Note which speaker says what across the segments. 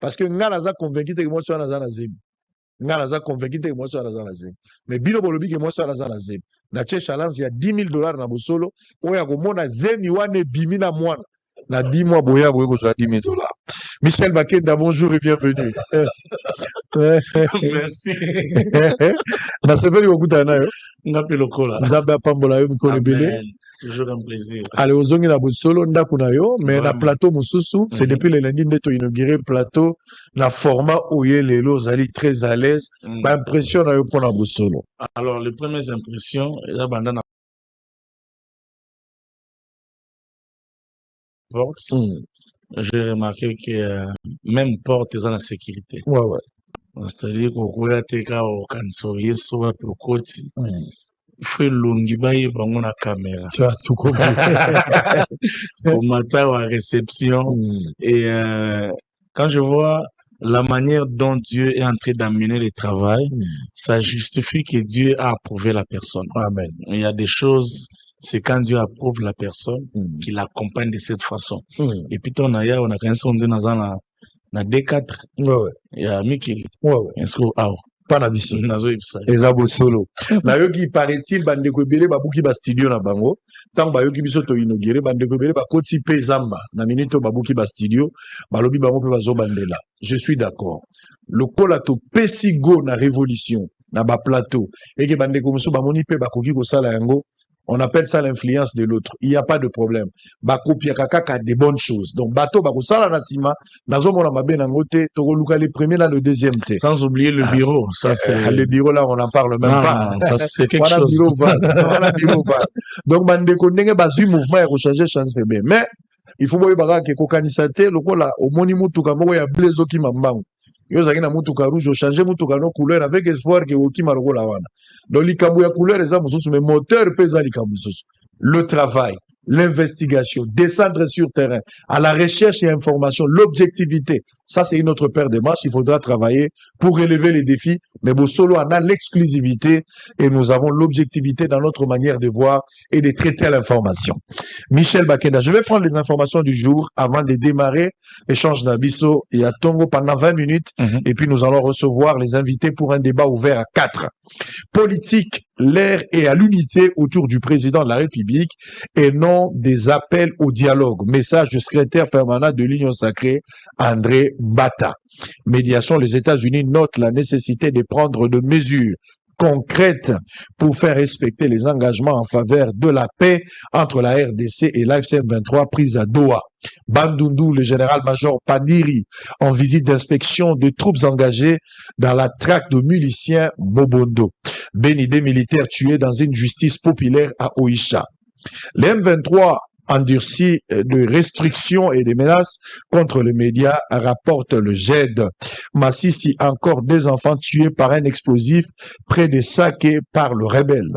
Speaker 1: Parce que nga naza convaincu que moi, je suis naza na zemi. Nga naza convaincu que moi, je suis naza na zemi. Mais bino bolobi que moi, je suis naza na zemi. Na tche challenge, il y a $10,000 na bosolo. Oya komona zemi wane bimi na mwana. Na 10 mois, boya boya kozwa $10,000. Michel Bakenda, bonjour et bienvenue.
Speaker 2: Merci.
Speaker 1: Na seveli okuta na yo.
Speaker 2: Ngapi lokola.
Speaker 1: Nzambe apambola yo mikolo ebele.
Speaker 2: Toujours un plaisir.
Speaker 1: Allez, ozongi na bosolo ndako na yo, mais na plateau mususu, c'est depuis le lundi ndeto inauguré plateau na format oye lelo zali très à l'aise. Ba impression na yo pour na bosolo.
Speaker 2: Alors, les premières impressions, là bandana porte. J'ai remarqué que même porte est dans la sécurité.
Speaker 1: Ouais, ouais.
Speaker 2: C'est-à-dire qu'on a été au cancer, soit pour côté. Il faut longi baye bango na caméra.
Speaker 1: Tu as tout compris.
Speaker 2: Au matin à réception. Et quand je vois la manière dont Dieu est en train d'amener le travail, ça justifie que Dieu a approuvé la personne.
Speaker 1: Amen.
Speaker 2: Il y a des choses, c'est quand Dieu approuve la personne qu'il l'accompagne de cette façon. Et puis on a quand même na D4.
Speaker 1: Ouais, ouais.
Speaker 2: Il y a Miki.
Speaker 1: Ouais, ouais.
Speaker 2: Est-ce que
Speaker 1: pas na biso.
Speaker 2: Nazo ibsa.
Speaker 1: Ezabo solo. Na yoki paraît-il bande ko belé babuki ba studio na bango. Tant ba yoki biso to inauguré bande ko belé ba koti pe zamba. Na minute babuki ba studio, balobi bango pe bazo bandela. Je suis d'accord. Le kolato pesigo na révolution na ba plateau et que bande ko muso ba moni pe ba koki ko sala yango. On appelle ça l'influence de l'autre. Il n'y a pas de problème. Bakopia kaka des bonnes choses. Donc, bateau, bakosala nasima, nazo mona mabe nangote, toko luka les premiers là, le deuxième thé.
Speaker 2: Sans oublier le bureau. Ça, c'est...
Speaker 1: Le bureau là, on n'en parle même pas.
Speaker 2: Ça, c'est quelque chose.
Speaker 1: Voilà, bureau va. Donc, bande kondenge bazu mouvement et rechanger chance bien. Mais, il faut voir que kokanisate, le quoi là, au moni mutuka moko ya blezo ki mambango. Yo zaki na mutuka rouge, changer mutuka no couleur avec espoir que oki maroko la wana. Donc likambo ya couleur eza mususu mais moteur pesa likambo mususu. Le travail, l'investigation, descendre sur terrain, à la recherche et information, l'objectivité. Ça, c'est une autre paire de manches. Il faudra travailler pour relever les défis. Mais Bossolo en a l'exclusivité et nous avons l'objectivité dans notre manière de voir et de traiter l'information. Michel Bakenda, je vais prendre les informations du jour avant de démarrer l'échange d'Abisso et à Tongo pendant 20 minutes. Et puis nous allons recevoir les invités pour un débat ouvert à 4. Politique, l'air et à l'unité autour du président de la République et non des appels au dialogue. Message du secrétaire permanent de l'Union sacrée, André Bata. Médiation, les États-Unis notent la nécessité de prendre de mesures concrètes pour faire respecter les engagements en faveur de la paix entre la RDC et l'AFC M23 prise à Doha. Bandundu, le général-major Paniri, en visite d'inspection de troupes engagées dans la traque de miliciens Bobondo. Bénidé militaire tué dans une justice populaire à Oisha. Les M23 endurci de restrictions et des menaces contre les médias, rapporte le GED. Massissi, encore des enfants tués par un explosif près de Saké par le rebelle.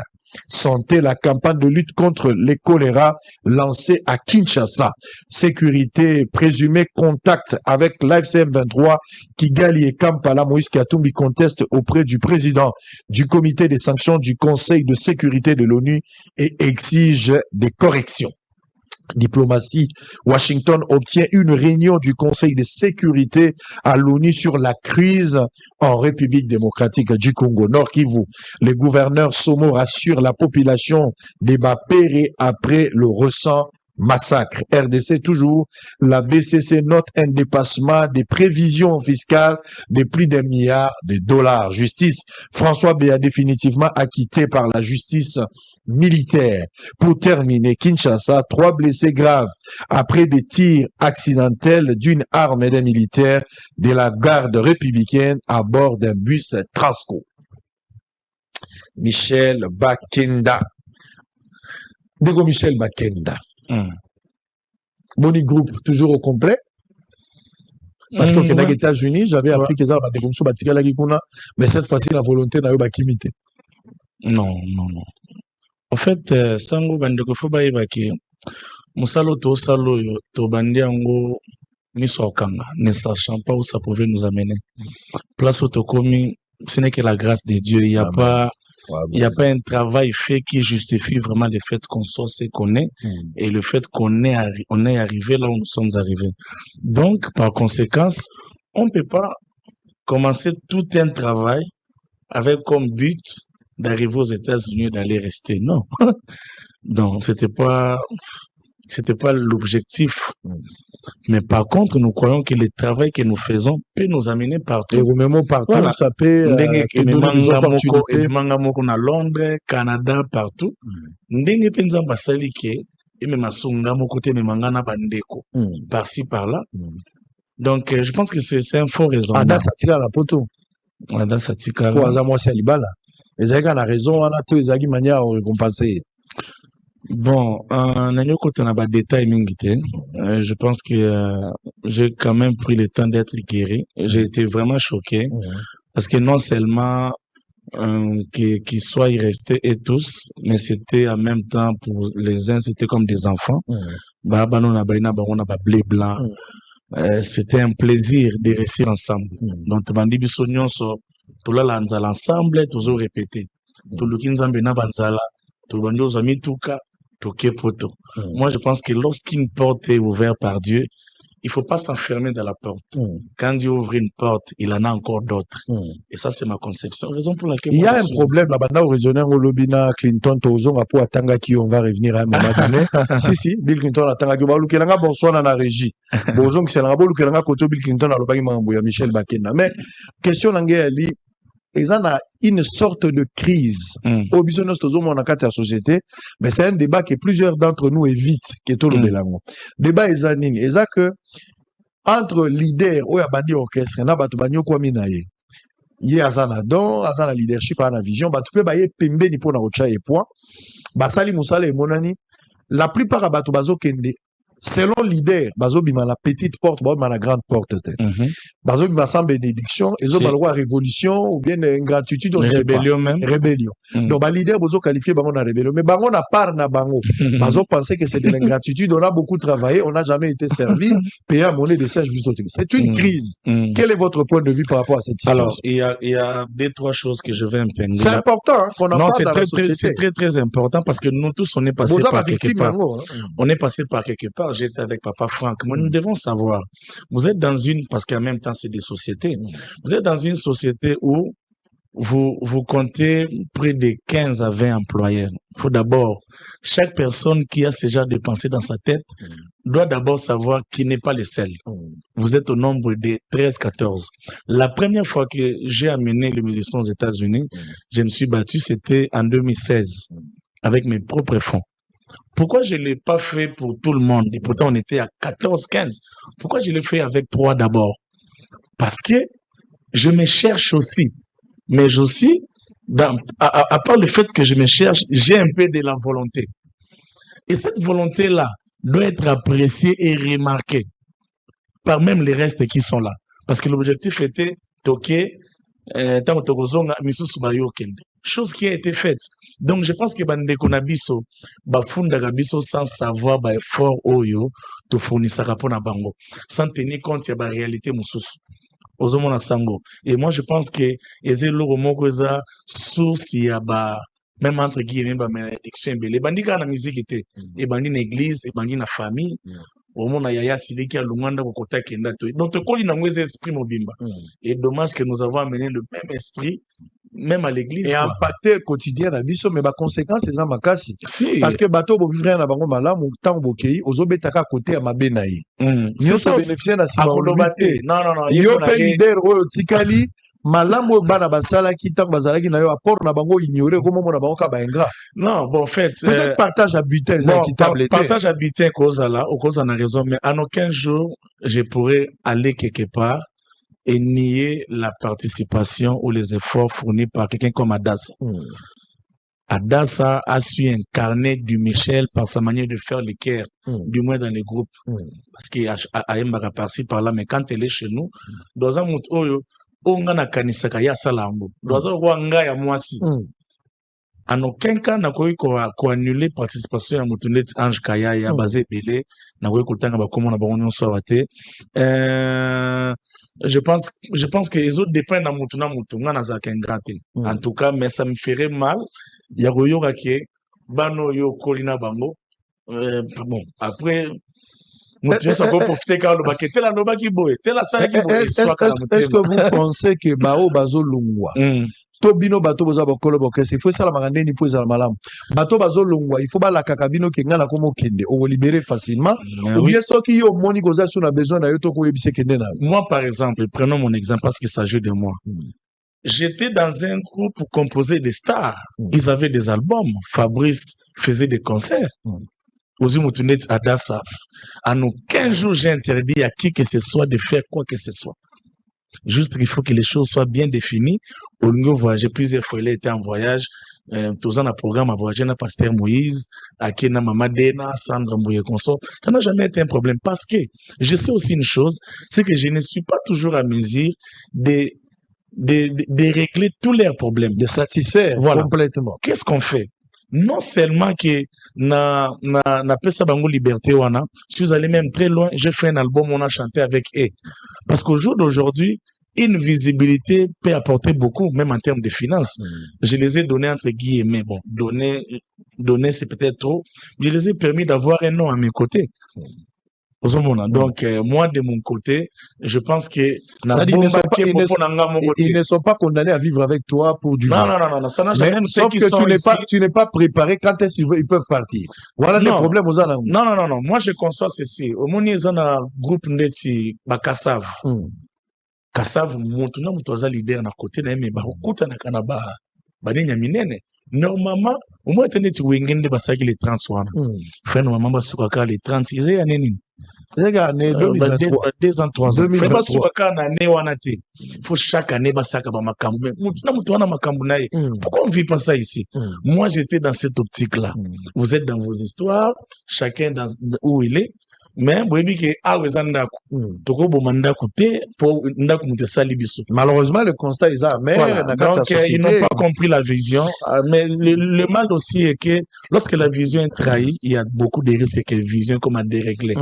Speaker 1: Santé, la campagne de lutte contre les choléra lancée à Kinshasa. Sécurité présumée, contact avec l'AFC M23, Kigali et Kampala. Moïse Katumbi conteste auprès du président du comité des sanctions du Conseil de sécurité de l'ONU et exige des corrections. Diplomatie, Washington obtient une réunion du Conseil de sécurité à l'ONU sur la crise en République démocratique du Congo, Nord Kivu. Le gouverneur Somo rassure la population des Bapéré après le récent massacre. RDC toujours, la BCC note un dépassement des prévisions fiscales de plus d'1 milliard de dollars. Justice, François Béa définitivement acquitté par la justice militaire. Pour terminer, Kinshasa, 3 blessés graves après des tirs accidentels d'une arme des militaires de la garde républicaine à bord d'un bus Transco. Michel Bakenda. Digo Michel Bakenda. Boni groupe toujours au complet. Parce qu'au Québec, États-Unis, j'avais appris que ça va être comme ça, mais cette fois-ci, la volonté n'a pas limité.
Speaker 2: Non. En fait, sango bandeko fo bayebaki musalo to salo yo to bandiango miso okanga, ne sachant pas où ça pouvait nous amener. Place où to komi, ce n'est que la grâce de Dieu. Il y a pas un travail fait qui justifie vraiment le fait qu'on soit ce qu'on est et le fait qu'on est arrivé là où nous sommes arrivés. Donc, par conséquence, on ne peut pas commencer tout un travail avec comme but d'arriver aux États-Unis et d'aller rester. Non. Donc, c'était pas l'objectif. Mais par contre, nous croyons que le travail que nous faisons peut nous amener partout.
Speaker 1: Et même partout,
Speaker 2: Voilà.
Speaker 1: ça peut te donner des opportunités.
Speaker 2: À Londres, Canada, partout. Ndenge penza basali ke eme masunga moko te me mangana bandeko par-ci par-là. Donc je pense que c'est un faux raisonnement.
Speaker 1: Ada satika la poto.
Speaker 2: Ada satika.
Speaker 1: Pour aza mwasi libala. Ezaka na raison wana to ezaki manière à récompenser.
Speaker 2: Bon, côté na ba détail mingi te. Je pense que j'ai quand même pris le temps d'être guéri. J'ai été vraiment choqué parce que non seulement qu'ils soient restés et tous, mais c'était en même temps pour les uns, c'était comme des enfants. Blé blanc. C'était un plaisir de rester ensemble. Donc, bandi biso nyonso, tolala nzala ensemble, toujours répéter. Toluki nzambe na banzala, tolandi ozami tuka, toke poto. Moi, je pense que lorsqu'une porte est ouverte par Dieu, il faut pas s'enfermer dans la porte. Quand Dieu ouvre une porte, il en a encore d'autres. Et ça, c'est ma conception. Raison pour laquelle
Speaker 1: il y a un problème là-bas, au raisonnaire au Lobina, Clinton, Tozon, pour Atanga qui on va revenir à un moment donné. Si, Bill Clinton, Atanga qui va le Kelanga, bonsoir dans la régie. Bozon, c'est la bol, Kelanga, Koto, Bill Clinton, à l'Obagi Mambouya, Michel Bakena. Mais, question l'angé, ils ont une sorte de crise. Au business, on a quatre sociétés, mais c'est un débat que plusieurs d'entre nous évitent, qui est tout le bélango. Débat exanine. Et ça que, entre leader, ou bandi orchestre, na batu banyo kwa minaye. Yé azana don, azana leadership, azana vision, batu pe baye pembe ni po na ocha et point. Basali musale et monani. La plupart abatu bazo kende. Selon leader, bazo bima la petite porte, bazo bima la grande porte. Bazo bima sans bénédiction, et zo balwa révolution, ou bien ingratitude,
Speaker 2: rébellion même.
Speaker 1: Rébellion. Donc, ba leader, bazo qualifié bango na rébellion. Mais bango na part na bango. Bazo pensait que c'est de l'ingratitude, on a beaucoup travaillé, on n'a jamais été servi, payé à monnaie de singe, juste autre. C'est une crise. Quel est votre point de vue par rapport à cette situation?
Speaker 2: Alors, il y a deux, trois choses que je vais impingler.
Speaker 1: C'est important, hein, qu'on en parle dans la société.
Speaker 2: C'est très, très important parce que nous tous, on est passé par quelque part. On est passé par quelque part. J'étais avec Papa Franck. Mais nous devons savoir, vous êtes dans une, parce qu'en même temps, c'est des sociétés. Vous êtes dans une société où vous comptez près de 15 à 20 employeurs. Il faut d'abord, chaque personne qui a ce genre de pensée dans sa tête doit d'abord savoir qu'il n'est pas le seul. Vous êtes au nombre de 13, 14. La première fois que j'ai amené les musiciens aux États-Unis, je me suis battu, c'était en 2016, avec mes propres fonds. Pourquoi je ne l'ai pas fait pour tout le monde? Et pourtant, on était à 14, 15. Pourquoi je l'ai fait avec 3 d'abord? Parce que je me cherche aussi. Mais aussi, à part le fait que je me cherche, j'ai un peu de la volonté. Et cette volonté-là doit être appréciée et remarquée par même les restes qui sont là. Parce que l'objectif était toquer, chose qui a été faite. Donc, je pense que bandeko na biso, bafunda biso sans savoir ba effort oyo to fournissaka pona bango, sans tenir compte ya ba réalité mususu. Ozomona sango. Et moi, je pense que ezelo moko eza source ya ba même entre guillemets ba malédiction belé bandika na musique était et bandi na église et bandi na famille. Au moment où Yaya Siliki a Lunganda Kokota Kenda. Donc, il y a un esprit mobimba. Et dommage que nous avons amené le même esprit, même à l'église.
Speaker 1: Et impacté quotidien dans l'issue, mais la conséquence, c'est ça, makasi.
Speaker 2: Si.
Speaker 1: Parce que bateau, vous vivez en bango malam, ou tant bokei, aux obétaka côté à ma benaï.
Speaker 2: C'est ça.
Speaker 1: Bénéficier d'un
Speaker 2: Non, non, non.
Speaker 1: Il y a un leader, Tikali, malambo bana basala ki tant bazalaki na yo apport na bango ignorer comment mon bango ka baingra.
Speaker 2: Non, bon, en fait.
Speaker 1: Peut-être partage à butin,
Speaker 2: bon, partage à butin, cause là, au cause en a raison, mais en aucun jour, je pourrais aller quelque part et nier la participation ou les efforts fournis par quelqu'un comme Adassa. Adassa a su incarner du Michel par sa manière de faire les cœurs, du moins dans les groupes. Parce qu'il y a un par-ci par-là, mais quand elle est chez nous, dans un monde où on a kanisaka ya salambo, dans un rwanga ya mwasi. En aucun cas, n'a pas annuler participation à Moutunet Ange Kaya et à Bazé Belé, n'a pas kotanga ba comment na ba union sawate. Je pense que les autres dépendent à Moutunga na zaken graté. En tout cas, mais ça me ferait mal. Ya yoga ke bano yo kolina bango. Bon, après Moto ça peut profiter quand le baquet tel anoba qui boye, tel la salle qui boye, soit quand
Speaker 1: Est-ce que vous pensez que Bao Bazo Lungwa Tobino bato boza bokolo bokese faut ça la magandeni pour ça malamu bato bazo longwa il faut ba la kakabino kenga na komo kende o libérer facilement ou bien ceux qui ont moni koza sur a besoin d'ailleurs to ko yebise kende na.
Speaker 2: Moi par exemple, prenons mon exemple parce qu'il s'agit de moi. J'étais dans un groupe pour composer des stars. Ils avaient des albums. Fabrice faisait des concerts. Aux Umutunet à Dassa. En aucun jour, j'ai interdit à qui que ce soit de faire quoi que ce soit. Juste qu'il faut que les choses soient bien définies. Au niveau voyager plusieurs fois, il a été en voyage. Tous ans, un programme à voyager, na Pasteur Moïse, à Kena Mamadena, Sandra Mbouye Consort. Ça n'a jamais été un problème parce que je sais aussi une chose, c'est que je ne suis pas toujours à mesure de régler tous leurs problèmes.
Speaker 1: De satisfaire complètement.
Speaker 2: Qu'est-ce qu'on fait? Non seulement que na pesa bango liberté wana, si vous allez même très loin, j'ai fait un album, on a chanté avec eux. Parce qu'au jour d'aujourd'hui, une visibilité peut apporter beaucoup, même en termes de finances. Je les ai donnés entre guillemets, bon, donner c'est peut-être trop, mais je les ai permis d'avoir un nom à mes côtés. Donc, moi, de mon côté, je pense que
Speaker 1: ils ne sont pas condamnés à vivre avec toi pour du
Speaker 2: non, ça n'a jamais.
Speaker 1: Sauf que tu n'es pas préparé quand est-ce qu'ils peuvent partir. Voilà les problèmes aux Anna.
Speaker 2: Non. Moi, je conçois ceci. Au moins, ils ont un groupe ndeti bakasav. Kasav, montuna mutoza leader na côté na mais bakuta na kanaba. Banenya minene. Normalement, au moins, tu wengende basaki les 30 soirs. Frère, normalement, basukaka les 30. Ils y a nini.
Speaker 1: Les gars, année 2023.
Speaker 2: 2 ans, 3 ans. Il faut chaque année, basaka ba makambu. Mais pourquoi on ne vit pas ça ici? Moi, j'étais dans cette optique-là. Vous êtes dans vos histoires, chacun dans où il est. Mais
Speaker 1: malheureusement le constat est ça. Mais
Speaker 2: donc ils n'ont pas compris la vision. Mais le mal aussi est que lorsque la vision est trahie, il y a beaucoup de risques que la vision comme à dérégler.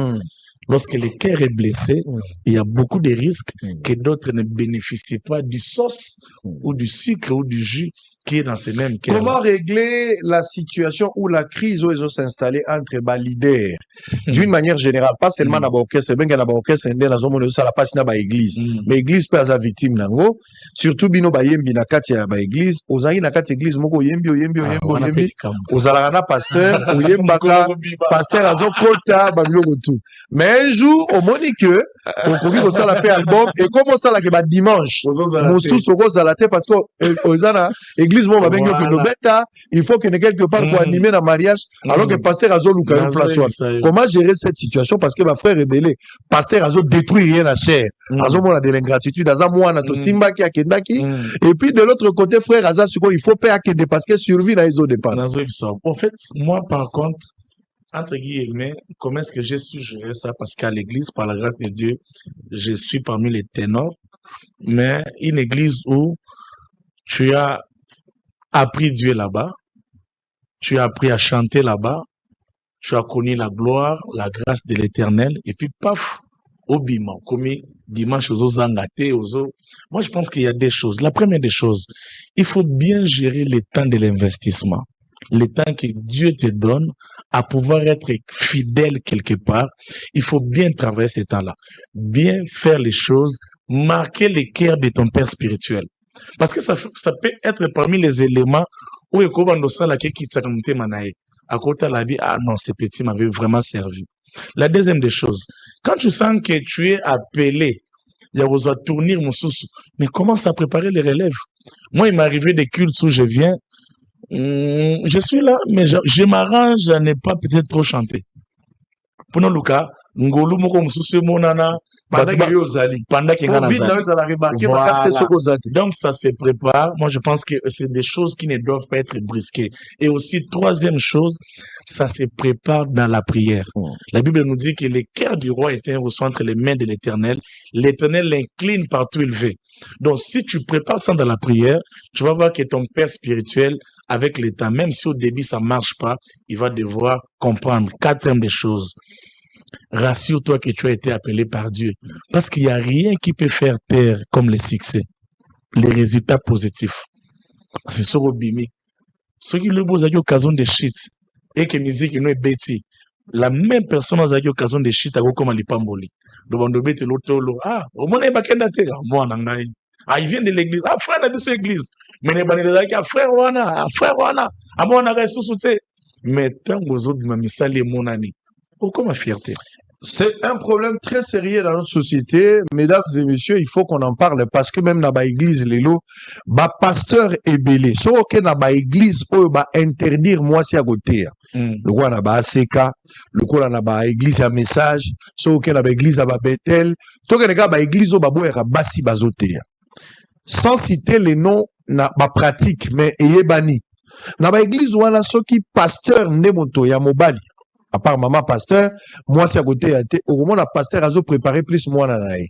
Speaker 2: Lorsque le cœur est blessé, il y a beaucoup de risques que d'autres ne bénéficient pas du sauce ou du sucre ou du jus qui est dans ces mêmes cœurs.
Speaker 1: Comment régler la situation où la crise où ils ont s'installé entre les leaders d'une manière générale, pas seulement dans l'orchestre, c'est bien qu'il y a l'orchestre, c'est dans la zone où ça la passe dans l'église. Mais l'église peut être victime nango, surtout bino ba yembi na kati ya ba église, ozangi na kati église moko yembi ozalaka pasteur, oyembaka pasteur azokota ba biloko tout. Mais un jour, au Monique, on peut dire ça la fait album et comment ça la que ba dimanche, mon sous soko zalate parce que ozana église mo ba bengo que beta, il faut que quelque part pour animer la mariage alors que pasteur azoluka une place. Comment gérer cette situation parce que ma frère rebellé, pasteur azo détruit rien à chair, azo mona de l'ingratitude, azo mona to simba ki akendaki et puis de l'autre côté frère aza suko il faut pas akende parce que survie na iso dépend.
Speaker 2: En fait, moi par contre entre guillemets, comment est-ce que j'ai su gérer ça? Parce qu'à l'église, par la grâce de Dieu, je suis parmi les ténors, mais une église où tu as appris Dieu là-bas, tu as appris à chanter là-bas, tu as connu la gloire, la grâce de l'Éternel, et puis paf, au bima, comme dimanche aux zangaté, Moi, je pense qu'il y a des choses. La première des choses, il faut bien gérer le temps de l'investissement. Le temps que Dieu te donne à pouvoir être fidèle quelque part, il faut bien travailler ce temps-là, bien faire les choses, marquer le cœur de ton père spirituel. Parce que ça peut être parmi les éléments où à côté de la vie, ah non, ce petit m'avait vraiment servi. La deuxième des choses, quand tu sens que tu es appelé, il y a besoin de tourner mon sous, mais commence à préparer les relèves. Moi, il m'est arrivé des cultes où je viens, je suis là, mais je m'arrange à ne pas peut-être trop chanter. Pour nous, Lucas, ngolu moko mususu monana
Speaker 1: pendant que
Speaker 2: voilà. Donc ça se prépare. Moi je pense que c'est des choses qui ne doivent pas être brisquées. Et aussi troisième chose, ça se prépare dans la prière. La Bible nous dit que le cœur du roi est reçu entre les mains de l'Éternel. L'Éternel l'incline partout où il veut. Donc si tu prépares ça dans la prière, tu vas voir que ton père spirituel avec l'État, même si au début ça marche pas, il va devoir comprendre. Quatrième des choses. Rassure-toi que tu as été appelé par Dieu. Parce qu'il n'y a rien qui peut faire taire comme le succès. Les résultats positifs. C'est sur Obimi. Ce qui le beau a eu occasion de shit. Et que musique nous est bêti. la même personne a eu occasion de chita comme Lipamboli. Donc, on bête l'autre, ah, au moins, il y a moi, ah, il vient de l'église. Ah, frère, de cette église. Mais il y a frère, wana, frère, wana. Ah, moi, on a ressuscité. Mais tant que vous autres, misali mon année. Pourquoi ma fierté?
Speaker 1: C'est un problème très sérieux dans notre société. Mesdames et messieurs, il faut qu'on en parle parce que même dans l'église, les lots, pasteur est belé. Sauf que dans l'église, on va interdire moi si à côté. Le quoi na ba ACK, le quoi na ba église à message, sauf que dans l'église à Bethel, tout que na église au babo ya basi bazote. Sans citer les noms na ba pratique, mais eyebani. Dans l'église wana soki pasteur ne moto ya mobali. À part maman pasteur, moi c'est à côté au moment la pasteur a préparé plus moi nanaï.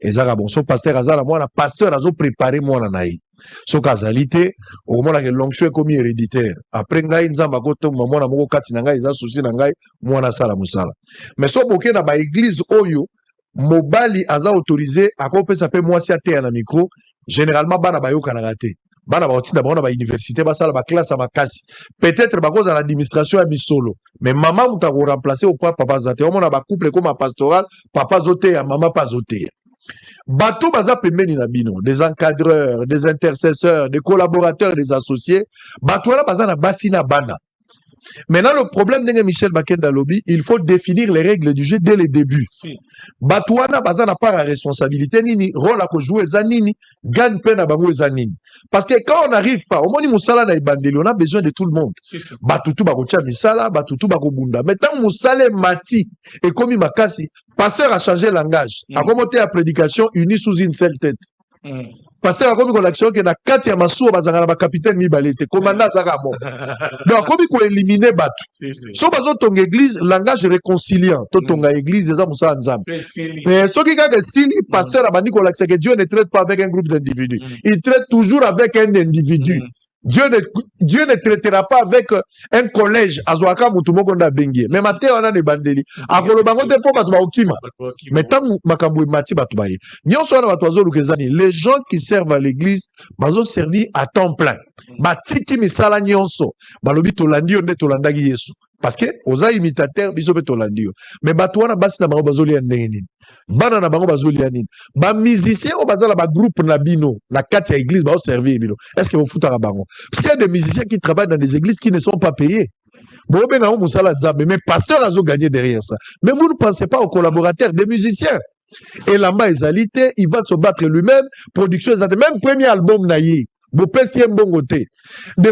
Speaker 1: Et ça bon, so pasteur azala moi la pasteur a préparé moi nanaï. So kazalité au moment la l'onction est comme héréditaire. Après ngai nzamba koto maman na moko kati ngai za souci ngai moi na sala musala. Mais so boké na ba église oyo mobali aza autorisé à couper ça peut moi si até na micro généralement bana ba yoka na raté. Bana ba otinda ba université ba sala ba classe à makasi peut-être ba cause à l'administration à misolo mais maman muta ko remplacer au papa zate on a ba couple comme a pastoral papa zoté à maman pas zoté bato baza pembeni na bino des encadreurs des intercesseurs des collaborateurs des associés bato wana baza na basi na bana. Maintenant, le problème de Michel Bakenda Lobby, il faut définir les règles du jeu dès le début. Si. Batouana baza n'a pas la responsabilité, nini, rôle à jouer zanini, gagne peine à bango zanini. Parce que quand on n'arrive pas, au moins Moussala na ibandeli, on a besoin de tout le monde. Si, si. Batoutou bako tia misala, batoutou bako bunda. Maintenant, Moussala mati, et comme Makasi, pasteur a changé le langage. A commenté la prédication unie sous une seule tête. Pasteur a commis l'action que na kati ya masuo bazanga ba capitaine mibalete commandant zaka mo. Donc a commis ko éliminer batu. So bazo tonga église langage réconciliant. To tonga église eza musa nzambe. Mais ce qui ka sili pasteur abandi ko l'action que Dieu ne traite pas avec un groupe d'individus. Il traite toujours avec un individu. Dieu ne traitera pas avec un collège azwaka mutumoko nda bengie. Mais maté on a des bandeli. Akolo bango te po batu ba okima. Mais tant makambo mati batu baye. Nyonso na batu azo lukezani. Les gens qui servent à l'église bazo servi à temps plein. Batiki misala nyonso. Balobi tolandi onde tolandaki Yesu. Parce que oza imitateur biso pe tolandi yo. Mais batu wana basi na bango bazoli ndenge nini. Bana na bango bazoli nini. Ba musicien o bazala ba groupe na bino na kati ya église ba servir bino. Est-ce que vous foutara bango? Parce qu'il y a des musiciens qui travaillent dans des églises qui ne sont pas payés. Mais pasteur a gagné derrière ça. Mais vous ne pensez pas aux collaborateurs des musiciens. Et là-bas, il va se battre lui-même. Production, même premier album naïe. Des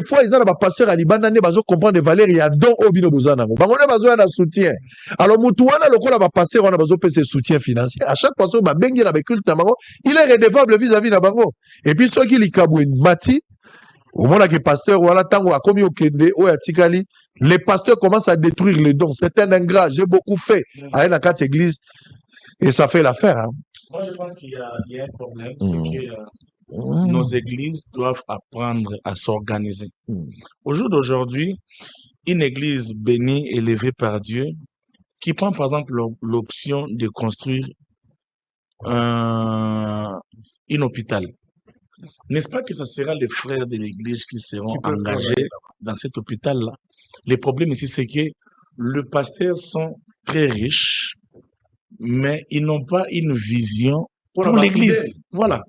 Speaker 1: fois, ils ont des pasteurs à Liban, ils comprennent des valeurs, il y a don au bino bozana. Ils ont besoin d'un soutien. Alors, Moutouana, le col pasteur, on a besoin de soutien financier. À chaque fois, il est redevable vis-à-vis de Nabango. Et puis, ceux qui li kabouin mati, au moment que pasteur ou à la tango a commis au Kende, ou à Tikali, les pasteurs commencent à détruire les dons. C'est un ingrat, j'ai beaucoup fait à une carte église et ça fait l'affaire. Hein.
Speaker 2: Moi, je pense qu'il y a un problème, c'est que nos églises doivent apprendre à s'organiser. Au jour d'aujourd'hui, une église bénie, élevée par Dieu, qui prend par exemple l'option de construire un hôpital. N'est-ce pas que ce sera les frères de l'église qui seront engagés dans cet hôpital-là? Le problème ici, c'est que les pasteurs sont très riches, mais ils n'ont pas une vision pour l'église. Voilà.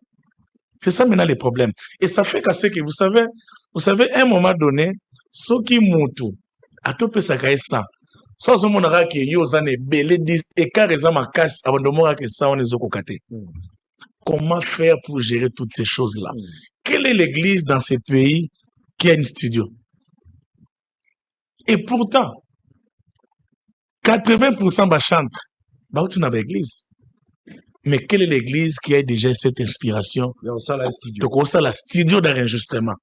Speaker 2: C'est ça maintenant le problème. Et ça fait qu'à ce que vous savez, à un moment donné, ce qui moutou, à tout peut s'agir ça. Soit ce monde a qui yo zane belé et carrément ma casse avant de mourir que ça on est au côté. Comment faire pour gérer toutes ces choses-là? Quelle est l'église dans ces pays qui a une studio? Et pourtant, 80% va chanter. Bah, tu n'as pas l'église. Mais quelle est l'église qui a déjà cette inspiration? Donc, ça, la studio d'enregistrement.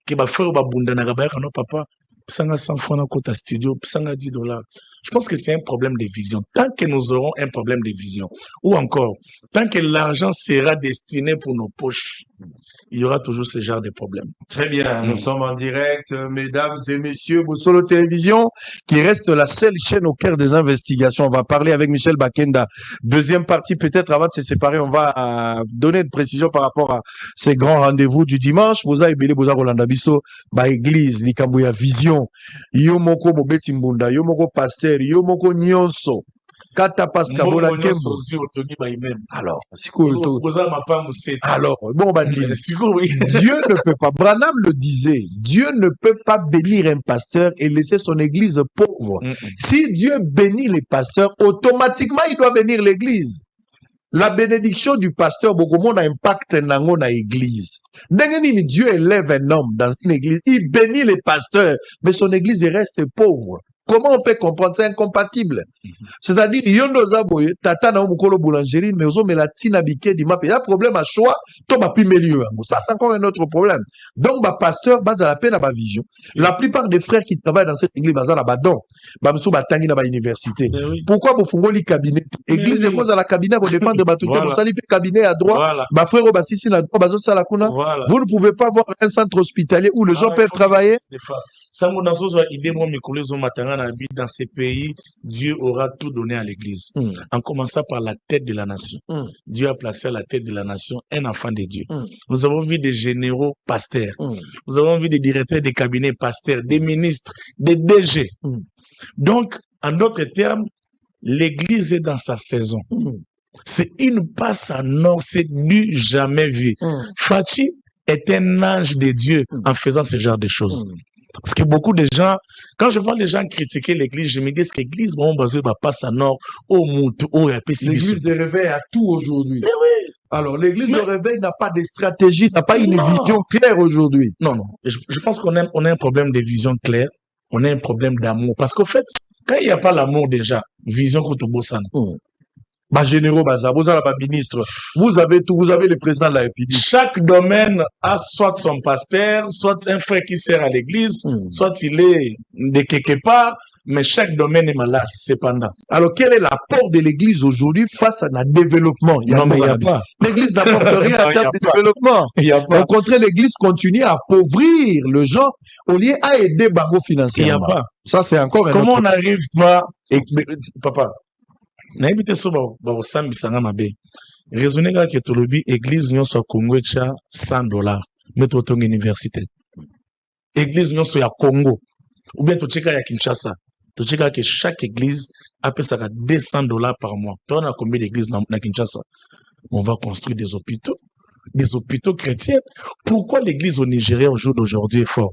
Speaker 2: Qui va faire, non, papa, pisanga 100 francs dans ta studio, pisanga $10. Je pense que c'est un problème de vision. Tant que nous aurons un problème de vision, ou encore, tant que l'argent sera destiné pour nos poches, il y aura toujours ce genre de problèmes.
Speaker 1: Très bien, nous sommes en direct, mesdames et messieurs, Bosolo Télévision, qui reste la seule chaîne au cœur des investigations. On va parler avec Michel Bakenda. Deuxième partie, peut-être avant de se séparer, on va donner une précision par rapport à ces grands rendez-vous du dimanche. Boza Ebele, Boza Rolanda Biso, ba église, Likambouya Vision, Yomoko Mobeti Mbunda, Yomoko Pasteur, Yomoko Nyonso. Kata Paskabola Kembo. Alors, alors, bon, Dieu ne peut pas, Branham le disait, Dieu ne peut pas bénir un pasteur et laisser son église pauvre. Si Dieu bénit les pasteurs, automatiquement, il doit bénir l'église. La bénédiction du pasteur, beaucoup monde a impact dans l'église. Dieu élève un homme dans une église, il bénit les pasteurs, mais son église reste pauvre. Comment on peut comprendre? C'est incompatible. C'est-à-dire, yondo zaboye, tata na mukolo boulangerie, mais ozo melatina biké di map. Il y a un problème à choix, to ma pi milieu. Ça, c'est encore un autre problème. Donc, ma pasteur, base à la peine à ma vision. La plupart des frères qui travaillent dans cette église, base à la badon, bamsou batangi na ba université. Pourquoi vous fongoli cabinet? Église est cause à la cabinet pour défendre batouté, vous salipez cabinet à droite, ma frère au bassisi na droite, bazo salakuna. Vous ne pouvez pas voir un centre hospitalier où les gens peuvent travailler.
Speaker 2: Dans ces pays, Dieu aura tout donné à l'église. En commençant par la tête de la nation. Dieu a placé à la tête de la nation un enfant de Dieu. Nous avons vu des généraux pasteurs. Nous avons vu des directeurs des cabinets pasteurs, des ministres, des DG. Donc, en d'autres termes, l'église est dans sa saison. C'est une passe en or, c'est du jamais vu. Fachi est un ange de Dieu en faisant ce genre de choses. Parce que beaucoup de gens, quand je vois les gens critiquer l'église, je me dis que l'église, bon, va passer en or, au moutou, au
Speaker 1: l'église de réveil a tout aujourd'hui.
Speaker 2: Mais oui.
Speaker 1: Alors, l'église de réveil n'a pas de stratégie, n'a pas une vision claire aujourd'hui.
Speaker 2: Non. Je pense qu'on a un problème de vision claire. On a un problème d'amour. Parce qu'au fait, quand il n'y a pas l'amour déjà, vision contre Bossan.
Speaker 1: Bah, généraux, baza, vous avez la ministre, vous avez tout, vous avez le président de la République.
Speaker 2: Chaque domaine a soit son pasteur, soit un frère qui sert à l'église, soit il est de quelque part, mais chaque domaine est malade, cependant.
Speaker 1: Alors, quel est l'apport de l'église aujourd'hui face à un développement?
Speaker 2: Non, mais il n'y a pas.
Speaker 1: L'église n'apporte rien en termes de développement. Au contraire, l'église continue à appauvrir le gens au lieu à aider Bango financièrement.
Speaker 2: Il n'y a pas.
Speaker 1: Ça, c'est encore un
Speaker 2: Comment
Speaker 1: autre...
Speaker 2: on n'arrive pas, papa, naibite so ba osambisanga mabe raisonner que tolobi église nyonso Congo cha $100 mais totonga université église nyonso ya Congo ou bien tocheka ya Kinshasa tocheka que chaque église a pesaka $200 par mois. Toi on a combien d'églises na Kinshasa? On va construire des hôpitaux chrétiens. Pourquoi l'église au Nigeria au jour d'aujourd'hui est fort?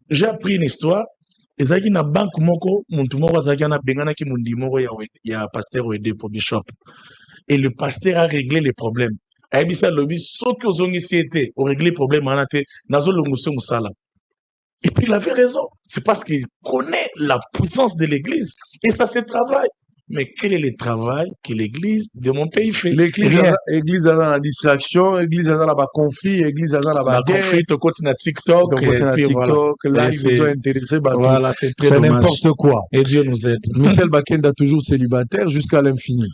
Speaker 2: J'ai appris une histoire. Ezaki na banque moko muntu moko azaki na bengana ki mundi moko ya pasteur oede pour bishop et le pasteur a réglé les problèmes. Aibisa lobi soki ozongi siete o régler problème anate nazo longoso musala. Et puis il avait raison, c'est parce qu'il connaît la puissance de l'église et ça se travaille. Mais quel est le travail que l'église de mon pays fait?
Speaker 1: L'église a la distraction, l'église a la conflit, l'église a la guerre.
Speaker 2: Conflit, au côté de TikTok,
Speaker 1: là, ils vous ont intéressé.
Speaker 2: Voilà, c'est très dommage.
Speaker 1: N'importe quoi.
Speaker 2: Et Dieu nous aide.
Speaker 1: Michel Bakenda toujours célibataire jusqu'à l'infini.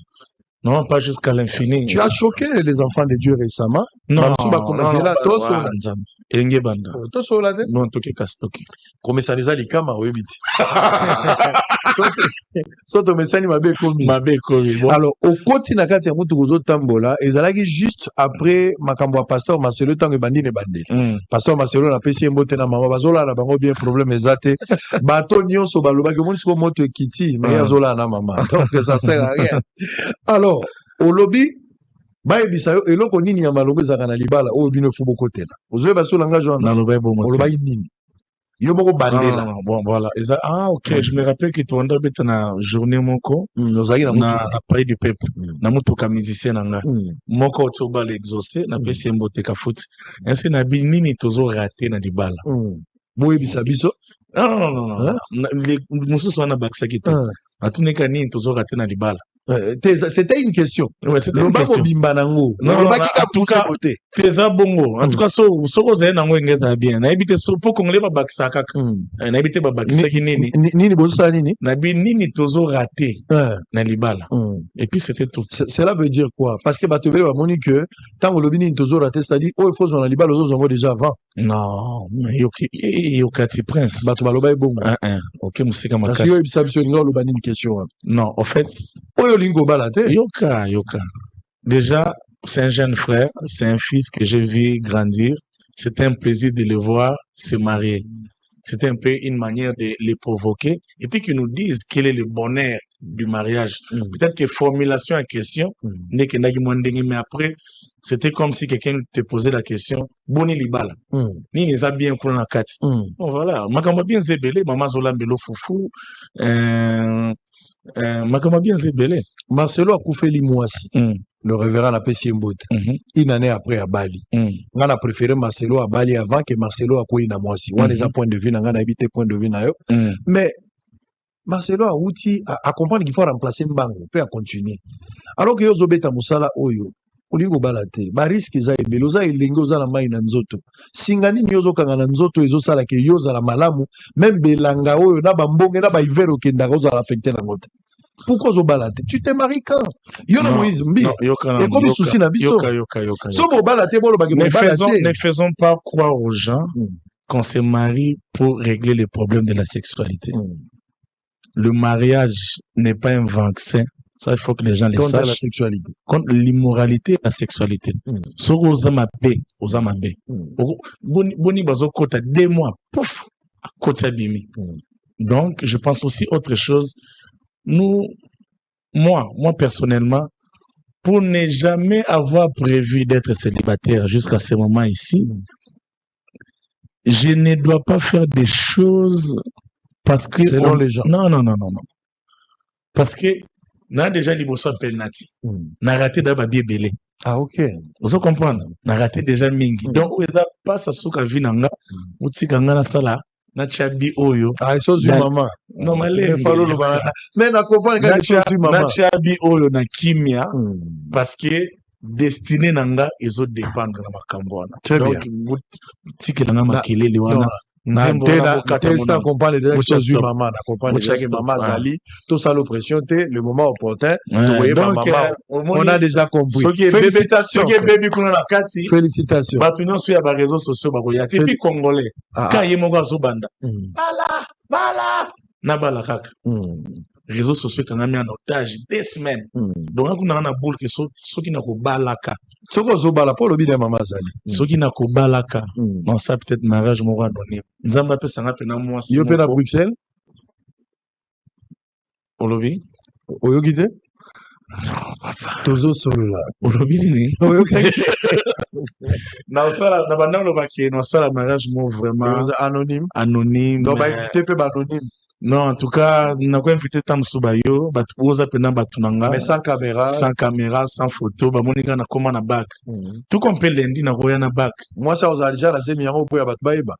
Speaker 2: Non, pas jusqu'à l'infini.
Speaker 1: Tu as choqué les enfants de Dieu récemment.
Speaker 2: Non,
Speaker 1: alors, au quotidien, quand tu as tambola, et juste après Makambo pasteur Marcelo tangue bandi ne bandi. Pasteur Marcelo na pesi mbote na mama bazola na bango bien problème ezate. Bato nyonso baloba ke moni ko moto kiti mais azola na mama. Donc ça sert à rien. Alors, au lobby, bayebisa yo eloko nini ya maloba ezaka na libala oyo bino fu bokotela. Ozoye baso langage wana. Oloba nini? Yo moko bandela.
Speaker 2: Bon voilà. Ah OK, je me rappelle que tu as bête na journée moko. Na parler du peuple. Na mutuka musicien nanga. Moko tsoba l'exaucer na pesi mbote ka foot. Ainsi na bi nini tozo raté na libala.
Speaker 1: Boyebisa biso.
Speaker 2: Non. Les mususu wana bakisa kita. Atuneka nini tozo raté na libala.
Speaker 1: C'était une question.
Speaker 2: Ouais, c'était une
Speaker 1: Loba
Speaker 2: question.
Speaker 1: mobimba nango.
Speaker 2: Non,
Speaker 1: Loba
Speaker 2: non,
Speaker 1: qui
Speaker 2: en tout cas,
Speaker 1: côté.
Speaker 2: Teza bongo. En tout cas, so vous nango ngeza bien. Na ebite so pour congolais ba bakisa kaka. Na ebite ba bakisa ki nini.
Speaker 1: Nini bosa nini?
Speaker 2: Na bi nini tozo raté. Na libala. Et puis c'était tout.
Speaker 1: Cela veut dire quoi? Parce que batobele ba moni que tant que lobini tozo raté, c'est-à-dire oh il faut sur la libala aux autres déjà avant.
Speaker 2: Non, mais yokati prince.
Speaker 1: Bato baloba bongo.
Speaker 2: OK, musika makasi.
Speaker 1: Parce que yo bisabso ngo lobani une question.
Speaker 2: Non, en fait,
Speaker 1: oyo lingo balate.
Speaker 2: Yoka. Déjà, c'est un jeune frère, c'est un fils que j'ai vu grandir. C'était un plaisir de le voir se marier. C'était un peu une manière de les provoquer et puis qu'ils nous disent quel est le bonheur du mariage. Peut-être que formulation en question, mais après, c'était comme si quelqu'un te posait la question, boni libala. Ni les a bien pour la carte. Bon, voilà. Makamba bien zébélé, maman zola mbelo foufou, makamba bien zébélé.
Speaker 1: Marcelo Akoufeli Mouassi. Le révérend a Pessi Mbote. Une année après à Bali. On a préféré Marcelo à Bali avant que Marcelo à Kouina Mouassi. On a des points de vue, on a évité point de vue. Mais Marcelo a outil à comprendre qu'il faut remplacer Mbango, peut à continuer. Alors que Yozo Beta Moussala Oyo, Olingo Balate, Baris za Beloza et Lingoza la Maïna Nzoto. Singani Nyozo Kangana Nzoto, Yozo Sala ke Yoza la Malamu, même Belanga Oyo, Naba Mbonge, Naba Ivero Kendaroza la affecté la motte. Pourquoi zo balate? Tu t'es marié quand? Yona Moïse Mbi. Et comme souci na biso.
Speaker 2: Ne faisons pas croire aux gens qu'on se marie pour régler les problèmes de la sexualité. Le mariage n'est pas un vaccin. Ça, il faut que les gens le sachent.
Speaker 1: Contre la sexualité.
Speaker 2: Contre l'immoralité et la sexualité. Soko ozama be. Boni bazo kota 2 mois. Pouf! Kota bimi. Donc, je pense aussi autre chose. Moi personnellement, pour ne jamais avoir prévu d'être célibataire jusqu'à ce moment ici, je ne dois pas faire des choses parce que...
Speaker 1: Selon les gens.
Speaker 2: Non. Parce que, n'a déjà liboso penalty. N'a raté d'abord belé.
Speaker 1: Ah, ok.
Speaker 2: Vous comprenez? N'a raté déjà mingi. Donc, vous n'avez pas sa souka vinanga, ou tikanga na sala, na chabi oyo.
Speaker 1: Ah, ils sont du maman.
Speaker 2: Non, mais
Speaker 1: na comprendre quand ils sont du maman.
Speaker 2: Na chabi oyo na kimia, parce que destiné nanga, ils ont dépendre na makambwana.
Speaker 1: Donc,
Speaker 2: tiki nanga makelele wana.
Speaker 1: Na comprendre déjà que du maman, na comprendre déjà que maman Zali, tout ça l'oppression, le moment opportun, on a déjà compris.
Speaker 2: Félicitations.
Speaker 1: Félicitations.
Speaker 2: Batunon sur les réseaux sociaux, et puis congolais. Quand il y a mon gars banda. Bala. Nabala kaka. Réseaux sociaux quand on a mis en otage des semaines. Donc on a un boule que ceux qui n'ont pas balaka.
Speaker 1: Soko zobala pour le bien maman Zali.
Speaker 2: Ceux qui n'ont pas balaka. Non ça peut-être mariage m'aura donné. Nzamba peut s'en appeler dans moi.
Speaker 1: Yo peut à Bruxelles.
Speaker 2: Olobi.
Speaker 1: Oyogide. Non papa. Tozo solo là.
Speaker 2: Olobi ni.
Speaker 1: Oyogide.
Speaker 2: Na sala na banda lo baki na sala mariage mo vraiment
Speaker 1: anonyme.
Speaker 2: Donc
Speaker 1: ba invité peu anonyme.
Speaker 2: Non, en tout cas, n'a pas invité Tam Subayo, batuoza pena batunanga.
Speaker 1: Mais sans caméra.
Speaker 2: Sans caméra, sans photo, ba monika na koma na bac. Tout comme peut lundi na koya na bac.
Speaker 1: Moi ça aux Algériens la zemi yango pour ya batbaïba.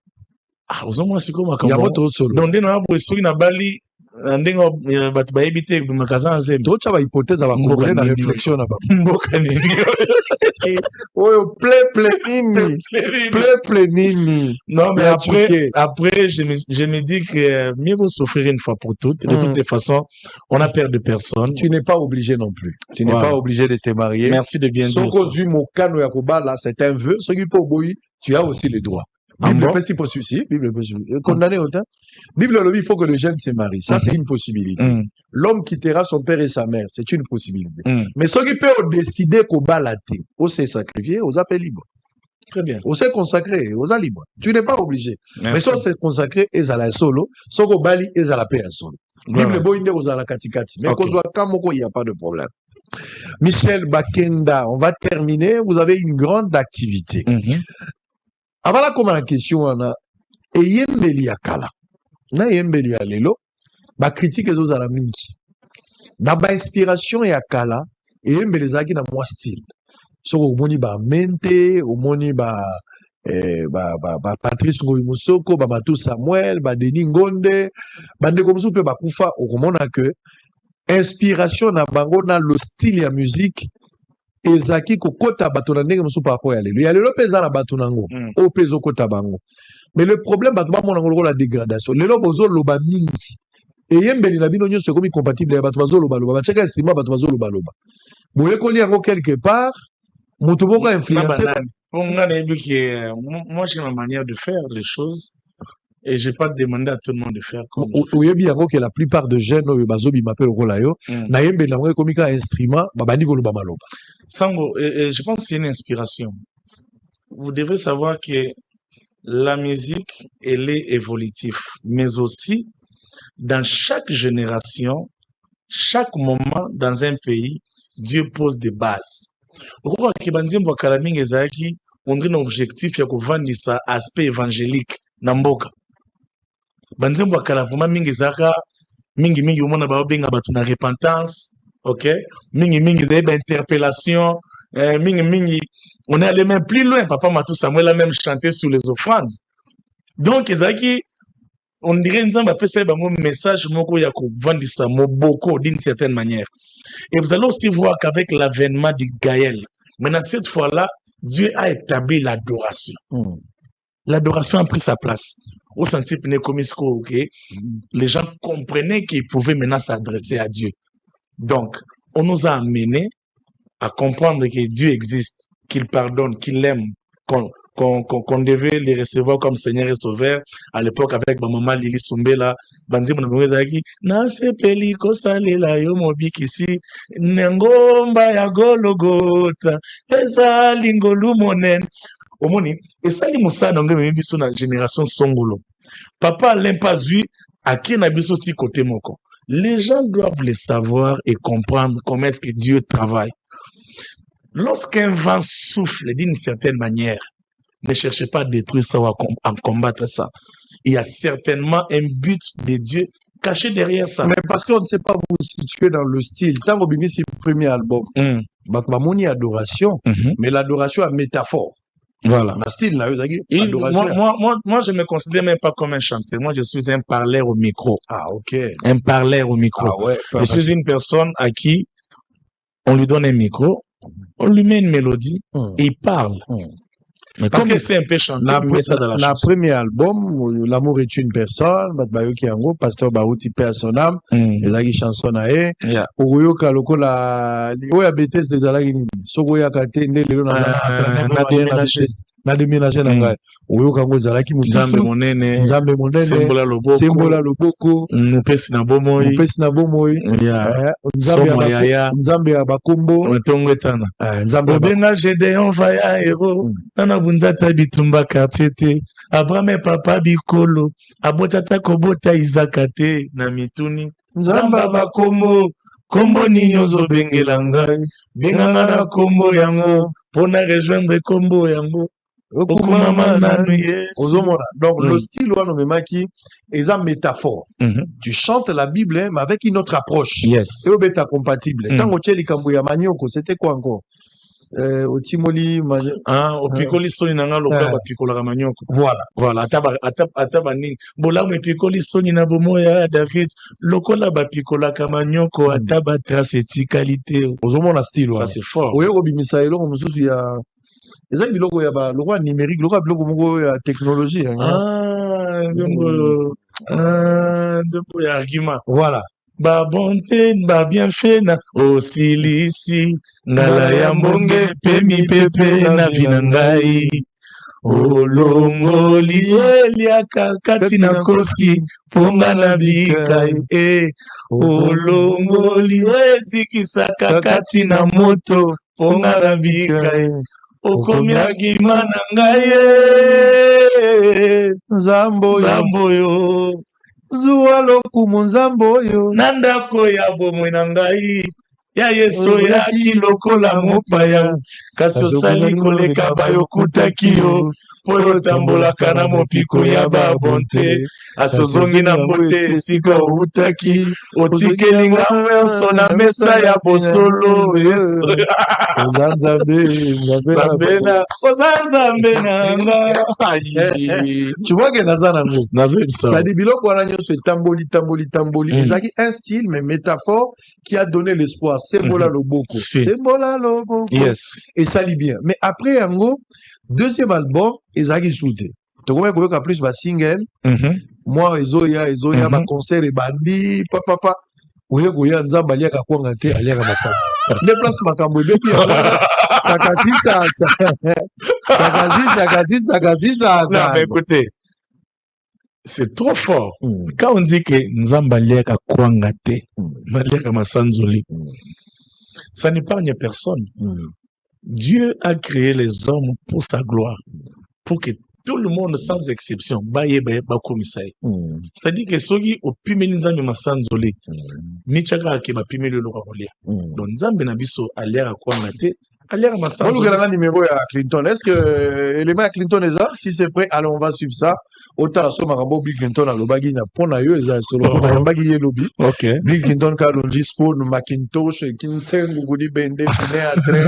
Speaker 2: Ah, ozo moi siko makambo.
Speaker 1: Ya moto solo.
Speaker 2: Donc ndena abo esoki na Bali, ndengo batbaïbi te bimakaza nzembe.
Speaker 1: To cha ba hypothèse ba congolais na réflexion na ba.
Speaker 2: Mboka nini.
Speaker 1: Oh, plaît nini.
Speaker 2: Non, mais après, je me dis que mieux vaut souffrir une fois pour toutes. De toutes les façons, on a peur de personne.
Speaker 1: Tu n'es pas obligé non plus. Tu n'es pas obligé de te marier.
Speaker 2: Merci de bien dire ça.
Speaker 1: C'est un vœu. Ce qui peut boy, tu as aussi les droits. Bible peut si possible. Bible peut condamner autant. Bible il faut que le jeune se marie. Ça, c'est une possibilité. L'homme quittera son père et sa mère. C'est une possibilité. Mais ce qui peut décider qu'au balaté, on s'est sacrifié, on s'appelle libre.
Speaker 2: Très bien.
Speaker 1: On s'est consacré, on s'est libre. Tu n'es pas obligé. Mais si on s'est consacré, et à la solo, si on bali, et à la paix à solo. Bible boy, on a la katikati. Mais quand il n'y a pas de problème. Michel Bakenda, on va terminer. Vous avez une grande activité. Avant la comme la question on a eyembeli ya kala na eyembeli ya lelo ba critique ezo za la mingi na ba inspiration ya kala eyembeli zaki na moi style so omoni ba mente omoni ba Patrice Ngoyi Musoko ba Matu Samuel ba Denis Ngonde ba ndeko musu pe ba kufa okomona que inspiration na bango na le style ya musique ezaki kokota bato na ndenge mosusu par rapport ya lelo. Ya lelo mpe eza na bato nango oyo mpe ezokota bango. Mais le problème bato bamona ngo lokola dégradation. Lelo bozoloba mingi. Eyembeli na bino nyonso ekomi compatible ya bato bazolobaloba. Batiaka instrument bato bazolobaloba. Boyekoli yango quelque part, moto moko influencé.
Speaker 2: Moi, j'ai ma manière de faire les choses et j'ai pas demandé à tout le monde de faire comme
Speaker 1: oyebi yango que la plupart de jeunes oyo bazobi mape lokola yo na yembeli yango ekomi ka instrument babandi koloba maloba.
Speaker 2: Sango, je pense que c'est une inspiration. Vous devez savoir que la musique, elle est évolutive, mais aussi dans chaque génération, chaque moment dans un pays, Dieu pose des bases. On a un objectif ya kovandisa aspect évangélique na mboka. Banzembo akala vraiment mingi zaka mingi umona ba benga batu na repentance, OK? Mingi ba interpellation, mingi on est allé même plus loin. Papa Matou Samuel a même chanté sur les offrandes. Donc ezaki on dirait nzamba pesa ba mon message moko ya kovandisa moboko d'une certaine manière. Et vous allez aussi voir qu'avec l'avènement du Gaël, maintenant cette fois-là, Dieu a établi l'adoration. L'adoration a pris sa place. Au senti ok, les gens comprenaient qu'ils pouvaient maintenant s'adresser à Dieu. Donc, on nous a amenés à comprendre que Dieu existe, qu'il pardonne, qu'il aime, qu'on devait les recevoir comme Seigneur et Sauveur. À l'époque, avec ma maman Lili Sumbela, bandi monabongezaki, na sepeli kosalela yo mobikisi, ngomba ya gologota, ezali ngolu monen. Omoni, esali musana ngeme biso na génération songolo. Papa l'impasu à qui na biso ti côté moko. Les gens doivent le savoir et comprendre comment est-ce que Dieu travaille. Lorsqu'un vent souffle d'une certaine manière, ne cherchez pas à détruire ça ou à combattre ça. Il y a certainement un but de Dieu caché derrière ça.
Speaker 1: Mais parce qu'on ne sait pas vous situer dans le style. Tant que vous c'est le premier album, Bakmamoni adoration, mais l'adoration a métaphore.
Speaker 2: Voilà.
Speaker 1: Ma style, là,
Speaker 2: moi, je me considère même pas comme un chanteur. Moi, je suis un parleur au micro.
Speaker 1: Ah, ok.
Speaker 2: Un parleur au micro.
Speaker 1: Ah, ouais.
Speaker 2: Je suis une personne à qui on lui donne un micro, on lui met une mélodie et il parle. Mais parce que c'est un peu chanté,
Speaker 1: la premier album, L'amour est une personne, Batbayoki Yango, Pasteur Baouti Père son âme, Ezagi chanson ae, Ogoyoka loko la, Oya Betes des Alagini, Sogoya Kate, Ndele na déménagé na ngai oyoka ngo zalaki
Speaker 2: Nzambe monene
Speaker 1: sembola loboko
Speaker 2: mupesi na bomoi
Speaker 1: nzambe ya bakombo
Speaker 2: ntongo etana
Speaker 1: nzambe
Speaker 2: obenga Gédéon vaya hero nana bunzata bitumba quartier te Abraham papa bikolo abotata kobota Isaka te na mituni nzamba bakombo kombo nini ozobengela ngai benganga na kombo yango pona rejoindre kombo yango.
Speaker 1: Donc le style on memaki est une métaphore. Tu chantes la Bible mais avec une autre approche.
Speaker 2: Yes.
Speaker 1: C'est obéta compatible. Tant que tu es manioko, c'était quoi encore? Au timoli
Speaker 2: au picoli soni nanga loka ba picola manioko. Voilà ataba ni bola me picoli soni na bomoya David lokola ba picola kamanyoko ataba trace qualité.
Speaker 1: Ozomona style
Speaker 2: ça c'est fort.
Speaker 1: Oyo bimisa eloko mususu ya eza biloko ya ba lokwa numérique lokwa biloko moko ya technologie
Speaker 2: nzembo ya argument.
Speaker 1: Voilà.
Speaker 2: Ba bonté ba bien fait na osilisi ngala ya mbonge pe mipepe na vinangai olongoli eliaka kati na kosi ponga na bikai olongoli ezikisaka kati na moto ponga na bikai okomi agima na ngai
Speaker 1: nzambo
Speaker 2: yo
Speaker 1: zuwa lokumu nzambo yo
Speaker 2: na ndako ya bomoi na ngai ya yeso yaki lokola mopaya kasi osali koleka bayokutaki yo po otambolaka na mopiko ya babonte asozongi na mbote esika outaki otikeli nga nyonso na mesa ya bosolo yeso oza nzambe na nga.
Speaker 1: Tu vois que naza nango
Speaker 2: nazoyebisa
Speaker 1: ça dit biloko wana nyonso etamboli ezalaki un style mais métaphore qui a donné l'espoir sembola loboko sembola loboko
Speaker 2: yes
Speaker 1: esali bien mais après yango deuxième album ezalaki soute tokomaki koyoka plus basingle moi ezoya baconcert ebandi papapa oye koya nzambe aliaka kwanga te aliaka masaka nde place makambo ebebi sakasisa
Speaker 2: non mais écoutez c'est trop fort quand on dit que nzambe aliaka kwanga te aliaka masanzoli ça n'épargne personne Dieu a créé les hommes pour sa gloire pour que tout le monde sans exception c'est-à-dire que soki opimeli nzambe masanzoli michaka ke bapimeli loka kolia donc nzambe na biso aliaka kwanga te aliaka masanzoli
Speaker 1: on a numéro à Clinton est-ce que élément à Clinton est ça si c'est prêt alors on va suivre ça autant la somme makambo Bill Clinton a lobagi na pona yo eza solo ko yambagi ye lobi
Speaker 2: OK
Speaker 1: Bill Clinton ka longi sport Macintosh kinsengu gudi bende fine atre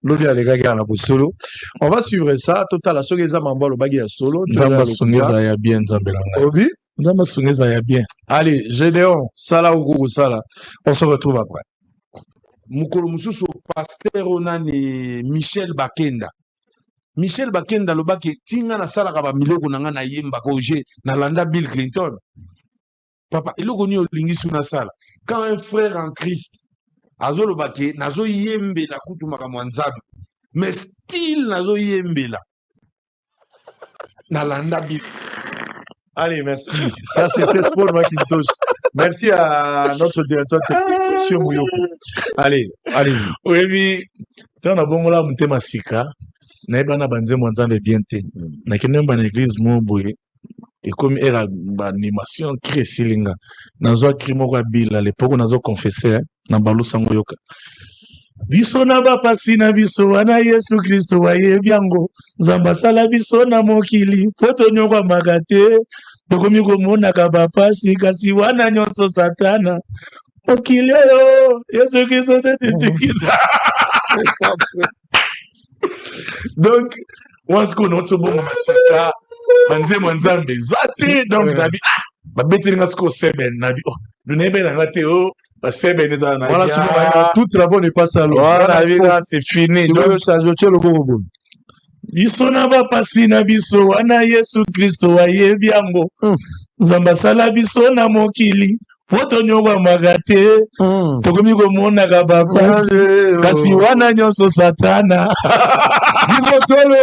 Speaker 1: lobi alega na bosolo on va suivre ça total la soki eza mambo lobagi ya solo
Speaker 2: nzamba songeza ya bien nzambe langa
Speaker 1: obi
Speaker 2: nzamba songeza ya bien
Speaker 1: allez Gédéon sala ou sala on se retrouve après
Speaker 3: mukolo mususu pasteur onani Michel Bakenda lobaki tinga na salaka ba miloko nanga na yemba ko je na landa Bill Clinton papa iloko ni olingisu na sala quand un frère en Christ azo lobaki nazo yembe na kutu makamwa nzabi mais still nazo yembe na landa Bill.
Speaker 1: Allez, merci. Ça, c'était Sport Macintosh. Merci à notre directeur technique, M. Mouyoko. Allez, allez-y.
Speaker 2: Oui, on a bon là, mutema sika. Na ebana banze mwanzambe bien te. Na kenemba na église mo boye. Et comme era animation kresilinga. Nazo krimo kwa bila l'époque nazo confesser na balusa ngoyoka. Biso na bapasi na biso wana Yesu Kristo wayebi yango nzamba sala biso na mokili poto nyokwa magate tokomi komonaka bapasi kasi wana nyonso satana mokili oyo Yesu Kristo tetetikisa donc wasko noto bongo masika banzemo nzambe zate donc zabi babetelinga siko seben nabi
Speaker 1: voilà, tout travail n'est pas ça.
Speaker 2: Voilà, c'est fini.
Speaker 1: Donc, ça,
Speaker 2: biso na bapasi na biso wana Yesu Kristo wayebi yango nzamba sala biso na mokili poto nyokwa magate tokomi komonaka bapasi kasi wana nyonso satana
Speaker 1: bimotolo.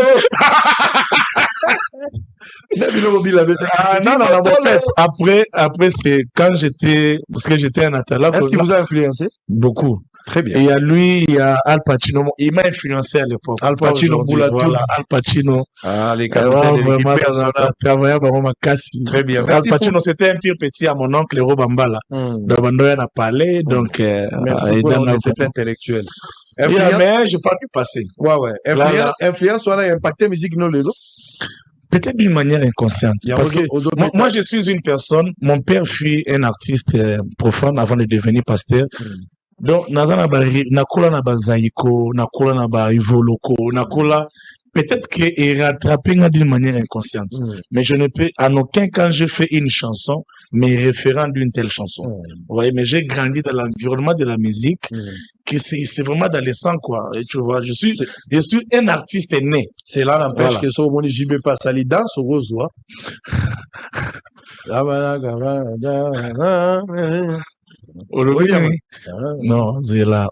Speaker 2: Non, en fait, après c'est quand j'étais, parce que j'étais un atala.
Speaker 1: Est-ce qu'il vous a influencé?
Speaker 2: Beaucoup.
Speaker 1: Très bien.
Speaker 2: Et il y a lui, il y a Al Pacino. Il m'a influencé à l'époque.
Speaker 1: Al Pacino,
Speaker 2: voilà, Al Pacino.
Speaker 1: Ah, les capitaines de l'équipe
Speaker 2: travaillé vraiment à Cassi.
Speaker 1: Très bien.
Speaker 2: Al Pacino, c'était un pire petit à mon oncle, Héro Bambala. Donc, on a parlé, donc,
Speaker 1: merci pour l'honnêteté intellectuelle.
Speaker 2: Mais j'ai pas pu passer.
Speaker 1: Ouais. Influence, on a impacté musique, non, les autres?
Speaker 2: Peut-être d'une manière inconsciente. Parce que moi, je suis une personne, mon père fut un artiste profane avant de devenir pasteur. Donc, nakula na bazaiko, nakula na ba ivoloko, nakula, peut-être qu'il rattrapé d'une manière inconsciente. Mais je ne peux, en aucun cas, je fais une chanson, mais référant d'une telle chanson. Vous voyez, mais j'ai grandi dans l'environnement de la musique, que c'est vraiment dans les sangs, quoi. Et tu vois, je suis un artiste né.
Speaker 1: C'est là n'empêche que ça, au monde, j'y vais pas, ça les danse au rose,
Speaker 2: non, zela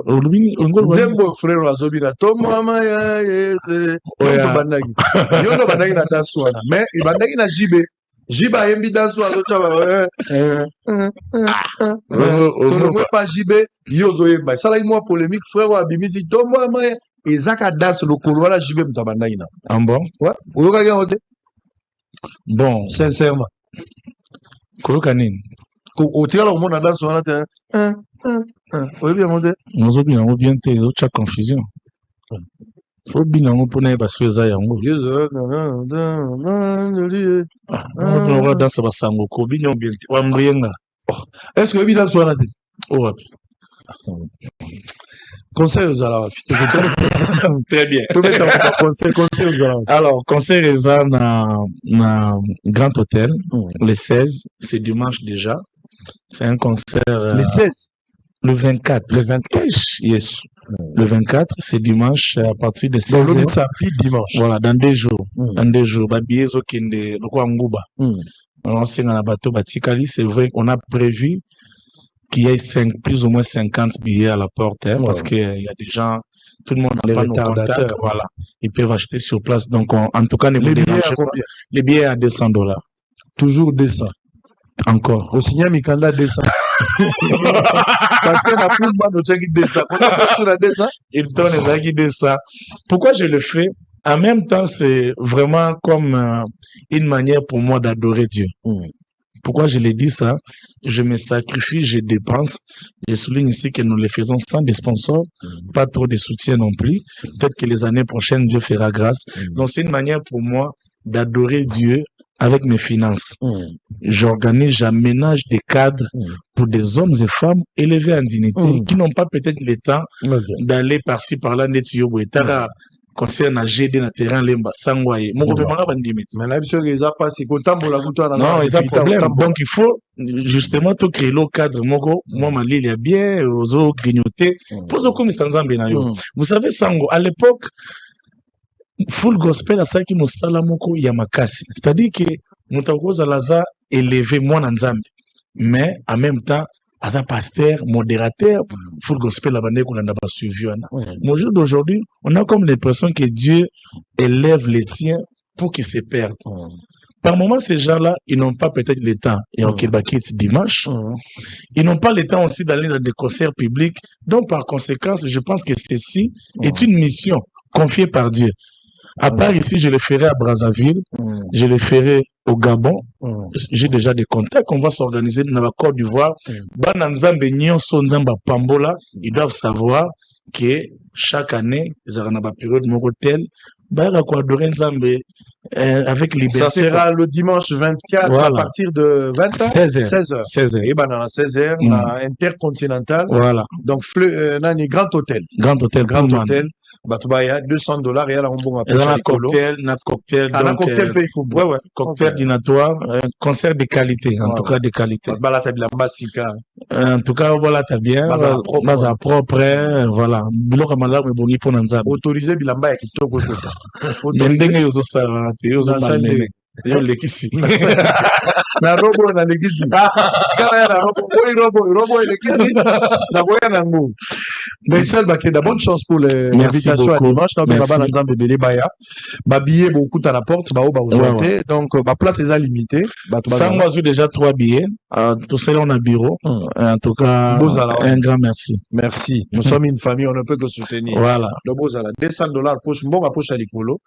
Speaker 2: olubini
Speaker 1: nzembo frère azobina tomama ya yese bandaki yono bandaki na danse wana mais ibandaki na jibe ayembi danse wana azotaba tolongwe pa jibe yo ozoyemba esalaki mwa polémique frère abimisi tomama ya ezaka danse lokolo wana jibe moto abandaki na
Speaker 2: bon
Speaker 1: oyokaki yango te
Speaker 2: bon
Speaker 1: sincèrement
Speaker 2: koyoka nini
Speaker 1: Au tir, on a dans son latin. Oui, bien monté.
Speaker 2: Nous avons bien été, nous avons confusion. Faut bien nous pour ne pas se faire yango. Nous dans ce basango ko bien bien. Wa mbrienga.
Speaker 1: Est-ce que bien dans son latin?
Speaker 2: Oh.
Speaker 1: Conseil aux Arabes.
Speaker 2: Très bien.
Speaker 1: Conseil aux Arabes.
Speaker 2: Alors, conseil réserve na Grand Hôtel, le 16, c'est dimanche déjà. C'est un concert.
Speaker 1: Le 16?
Speaker 2: Le 24. Le 24. Yes. Le 24, c'est dimanche à partir de 16
Speaker 1: h.
Speaker 2: Le
Speaker 1: samedi, dimanche.
Speaker 2: Voilà, dans 2 jours. Dans 2 jours. Babie Zokinde, Lokwa Nguba. Alors, c'est dans la bateau Batikali. C'est vrai qu'on a prévu qu'il y ait plus ou moins 50 billets à la porte, hein, parce qu'il y a des gens, tout le monde n'a pas nos contacts, voilà. Ils peuvent acheter sur place. Donc, en tout cas, ne vous dérangez pas. Les billets à $200.
Speaker 1: Toujours 200.
Speaker 2: Encore.
Speaker 1: Au signal Mikanda 200. Parce que la plus bonne de 200.
Speaker 2: Il tourne les 200. Pourquoi je le fais? En même temps, c'est vraiment comme une manière pour moi d'adorer Dieu. Pourquoi je l'ai dit ça? Je me sacrifie, je dépense. Je souligne ici que nous le faisons sans des sponsors, pas trop de soutien non plus. Peut-être que les années prochaines, Dieu fera grâce. Donc, c'est une manière pour moi d'adorer Dieu avec mes finances. J'organise, j'aménage des cadres pour des hommes et femmes élevés en dignité, qui n'ont pas peut-être le temps d'aller par-ci, par-là, concerne GD na terrain lemba sangwaye moko be manga bandimit
Speaker 1: mais la biso eza pas si kotambola kuto
Speaker 2: non ils ont problème donc il faut justement tout créer le cadre moko moi malili ya bien ozo grignoter pozo comme sanzambe na yo vous savez sango à l'époque full gospel a ça qui mosala moko ya makasi c'est-à-dire que mutakoza laza élevé moi na nzambe mais en même temps as un pasteur, modérateur, full gospel la bande qu'on a pas suivi. Au jour d'aujourd'hui, on a comme l'impression que Dieu élève les siens pour qu'ils se perdent. Par moment, ces gens-là, ils n'ont pas peut-être le temps. Et en quitte dimanche, ils n'ont pas le temps aussi d'aller dans des concerts publics. Donc, par conséquence, je pense que ceci est une mission confiée par Dieu. À part ici, je le ferai à Brazzaville, je le ferai au Gabon. J'ai déjà des contacts. On va s'organiser dans la Côte d'Ivoire. Pambola, ils doivent savoir que chaque année, ils auront une période de avec liberté.
Speaker 1: Ça sera le dimanche 24 voilà. À partir de 20h
Speaker 2: 16h.
Speaker 1: 16h. Et ben dans la 16h, la intercontinentale.
Speaker 2: Voilà.
Speaker 1: Donc, Grand Hôtel.
Speaker 2: Grand Hôtel.
Speaker 1: Grand Hôtel. Batubaya, $200 et là, on va
Speaker 2: un cocktail, un cocktail pays
Speaker 1: ouais, ouais.
Speaker 2: Cocktail dînatoire, un concert de qualité, en tout cas de qualité. En tout cas, voilà, t'as bien. Baza propre, voilà. Biloko malamu bongi pour Nzambe.
Speaker 1: Autorisé bilamba ya kitoko kota.
Speaker 2: Ndenge yozo sara, yozo malmene. Yo lekisi.
Speaker 1: Na robo na lekisi. Sikara ya robo lekisi. Na boya na ngu. Michel Bakeda, bonne chance pour l'invitation à dimanche. Donc, Baba Nzambe Bele Baya. Babillé beaucoup à la porte, ba oba aujourd'hui. Donc, ma place est limitée.
Speaker 2: Ça, moi, j'ai déjà 3 billets. Tout ça, on a bureau. En tout cas, un grand merci.
Speaker 1: Merci. Nous sommes une famille, on ne peut que soutenir.
Speaker 2: Voilà.
Speaker 1: Le Bozala, $200 poche, bon, poche à l'icolo.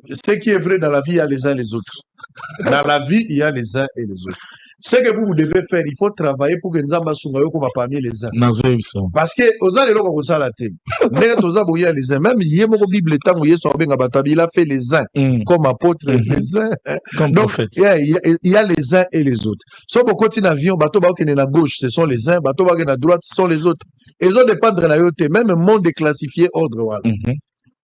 Speaker 1: Ce qui est vrai dans la vie, il y a les uns et les autres. Dans la vie, il y a les uns et les autres. Ce que vous devez faire, il faut travailler pour que Nzamba Sungayo comme parmi les uns. Parce que, aux uns, les gens comme ça la tête. Mais aux uns, il y a les uns. Même, il y a mon Bible, temps où il a fait les uns comme apôtres, les uns. Donc, il y a les uns et les autres. Sauf au côté d'avion, bateau qui est à gauche, ce sont les uns, bateau qui est à droite, ce sont les autres. Et ils ont dépendre de la yote. Même le monde est classifié ordre, voilà.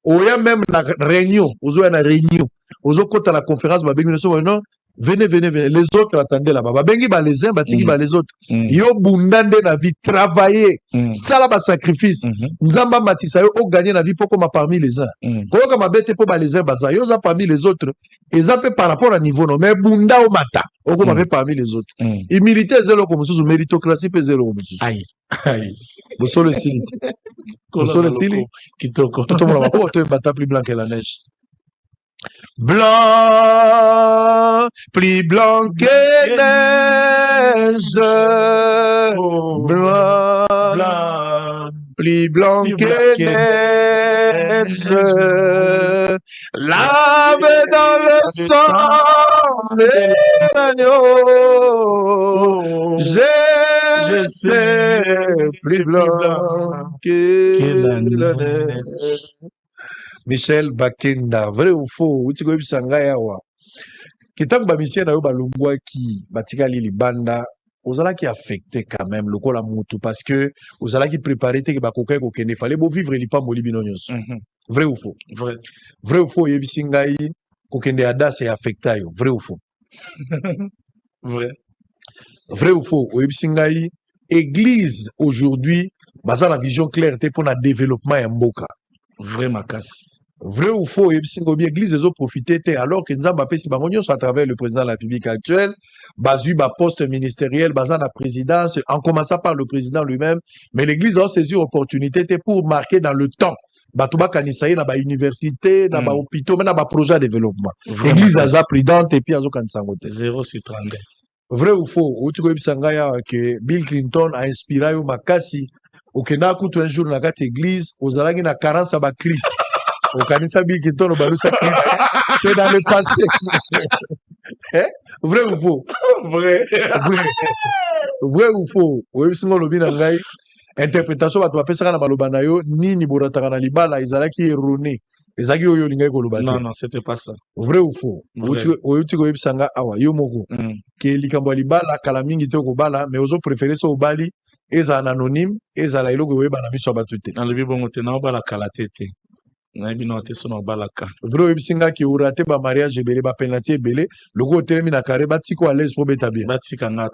Speaker 1: Il y a même la réunion, vous avez une réunion, vous avez à la conférence, non, venez, les autres attendez là-bas. Bengi ba les uns, batiki ba les autres. Yo bundande na vie, travailler, ça là sacrifice. Nzamba matisa yo gagner la vie pour comme parmi les uns. Pour comme bête pour ba les uns baza, yo za parmi les autres. Et ça fait par rapport à niveau non, mais bunda au mata, au comme parmi les autres. Humilité zéro comme sous méritocratie peut zéro comme sous.
Speaker 2: Aïe.
Speaker 1: Vous savez le style. Vous savez le style.
Speaker 2: Kitoko.
Speaker 1: Tout le monde va pas te battre plus blanc que la neige. Blanc, plus blanc que neige. Blanc, plus blanc que neige. Lave dans le sang de l'agneau. Je sais, plus blanc que la neige. Michel Bakenda, vrai ou faux, uti ko yebisa ngai awa. Kitango ba misien na yo balongwaki batikali libanda, ozalaki affecté quand même lokola mutu parce que ozalaki préparé te ke bakokai kokende fallait bo vivre lipambo libino nyonso. Vrai ou faux?
Speaker 2: Vrai.
Speaker 1: Vrai ou faux yebisi ngai kokende adas et affecta yo, vrai ou faux?
Speaker 2: Vrai.
Speaker 1: Vrai ou faux oyebisi ngai église aujourd'hui baza la vision claire te pour na développement ya mboka.
Speaker 2: Vrai makasi.
Speaker 1: Vrai ou faux, l'église les a profité alors que Nzamba pesi bango nyonso à travers le président de la République actuelle, basu ba poste ministériel, baza la présidence, en commençant par le président lui-même, mais l'église a saisi opportunité pour marquer dans le temps. Batuba kanisaye na ba université, na ba hôpitaux, mais na ba projet de développement. L'église a prudente et puis azo kanisangote.
Speaker 2: 0 sur 32.
Speaker 1: Vrai ou faux, utuko bisangaya que Bill Clinton a inspiré yo makasi, okenda kutu un jour na kati église, ozalaki na 40 ba cri. Au Kanisa Bill Clinton, c'est dans le passé. Vrai ou faux?
Speaker 2: Vrai.
Speaker 1: Vrai ou faux? Oui, c'est mon lobby nangai. Interprétation, tu vas penser à la yo ni ni borataka na libala, ezalaki erroné. Ezaki oyo lingai ko lobate.
Speaker 2: Non, c'était pas ça.
Speaker 1: Vrai ou faux? Oyo tu ko yebisanga awa yo moko. Ke likambo libala kala mingi te ko bala, mais ozo préférer so bali eza anonyme, eza la iloko yeba na biso batute.
Speaker 2: Dans le bibongo te na obala kala tete.
Speaker 1: Vrai bisinga ki urate ba mariage ebele ba penalty ebele loko telemi na carré batiko à l'aise pour beta bien
Speaker 2: batika nga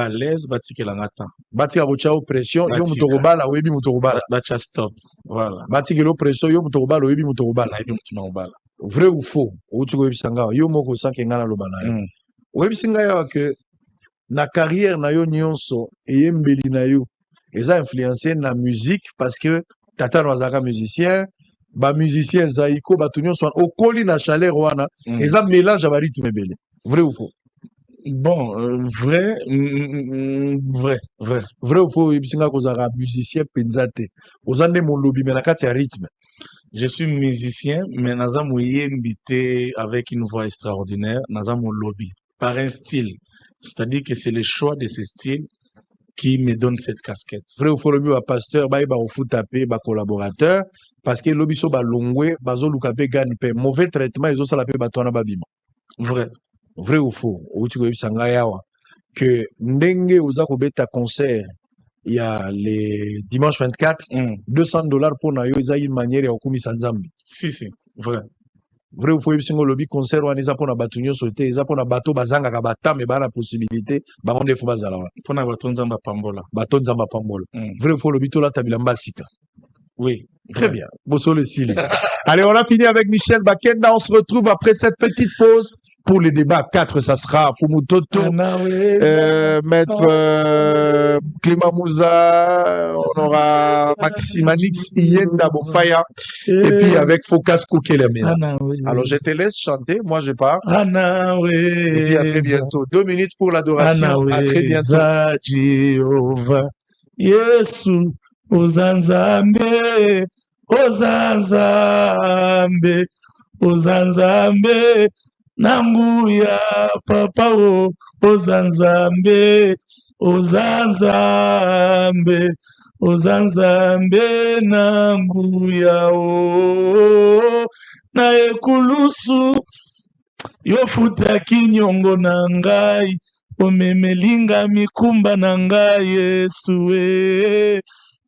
Speaker 2: à l'aise batikela ngata
Speaker 1: batika ko chao pression yo mutoko bala webi mutoko bala
Speaker 2: bacha stop voilà
Speaker 1: batika lo pression yo mutoko bala webi mutoko bala
Speaker 2: yebi mutuna bala.
Speaker 1: Vrai ou faux utiko bisanga yo moko sanke ngana lo bana yo webi singa ya que na carrière na yo nyonso eyembeli na yo eza influencer na musique parce que tata no azaka musicien ba musicien zaiko ba tunyo so okoli na chaleur wana eza mélange ba rythme belé. Vrai ou faux?
Speaker 2: Bon, vrai
Speaker 1: ou faux ibisinga kozaka musicien penzate ozande mon lobby mais na kati ya rythme.
Speaker 2: Je suis musicien mais naza moyembité avec une voix extraordinaire, naza mon lobby par un style, c'est-à-dire que c'est le choix de ce style qui me donne cette casquette.
Speaker 1: Vrai ou faux lobby ba pasteur ba au foot tapé ba collaborateur parce que lobby so ba longwe bazo lukape gagne pe mauvais traitement ils ont ça la pe batona babima.
Speaker 2: Vrai
Speaker 1: ou faux uti ko bisanga yawa que ndenge oza ko beta concert il y a les dimanche 24 $200 pour na yo eza une manière ya okumisa nzambe.
Speaker 2: Si vrai
Speaker 1: ou faux bisingo lobby concert wana eza pona bato nyonso te eza pona bato bazanga ka batame ba na possibilité ba onde fo bazala wana
Speaker 2: pona bato nzamba pambola
Speaker 1: vrai ou faux lobby to la tabila mbasika.
Speaker 2: Oui.
Speaker 1: Très bien. Bosso le Sili. Allez, on a fini avec Michel Bakenda. On se retrouve après cette petite pause pour les débats 4. Ça sera Fumutoto, Maître Clément Mouza, on aura Maximanix Iyenda Bofaya, et puis avec Focas Kokelemena. Alors, je te laisse chanter. Moi, je pars. Et puis, à très bientôt. 2 minutes pour l'adoration. À très bientôt.
Speaker 2: Yesu. Ozanzambe, nanguya papa o, ozanzambe, nanguya o, na ekulusu, yofuta kinyongo na ngai, omemelinga mikumba na ngai Yesu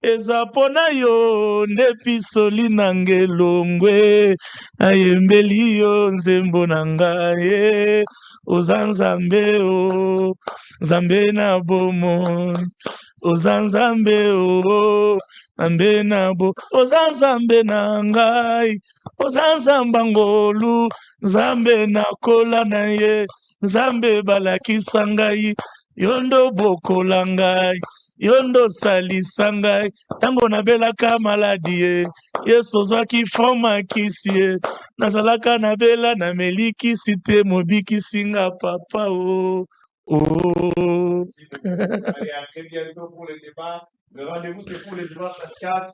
Speaker 2: eza pona yo nde pisoli na ngelongwe ayembeli yo nzembo na ngai oza nzambe o nzambe na bomo oza nzambe o nzambe na bo oza nzambe na ngai oza nzamba ngolu nzambe na kola na ye nzambe balakisa ngai yondo bokola ngai yondo salisa ngai ntango nabelaka maladi ye yesu ozwaki forma kisi ye nazalaka nabela nameli kisi te mobikisi nga papa o
Speaker 4: Allez, à très bientôt pour le débat. Le rendez-vous, c'est pour le dimanche à 4.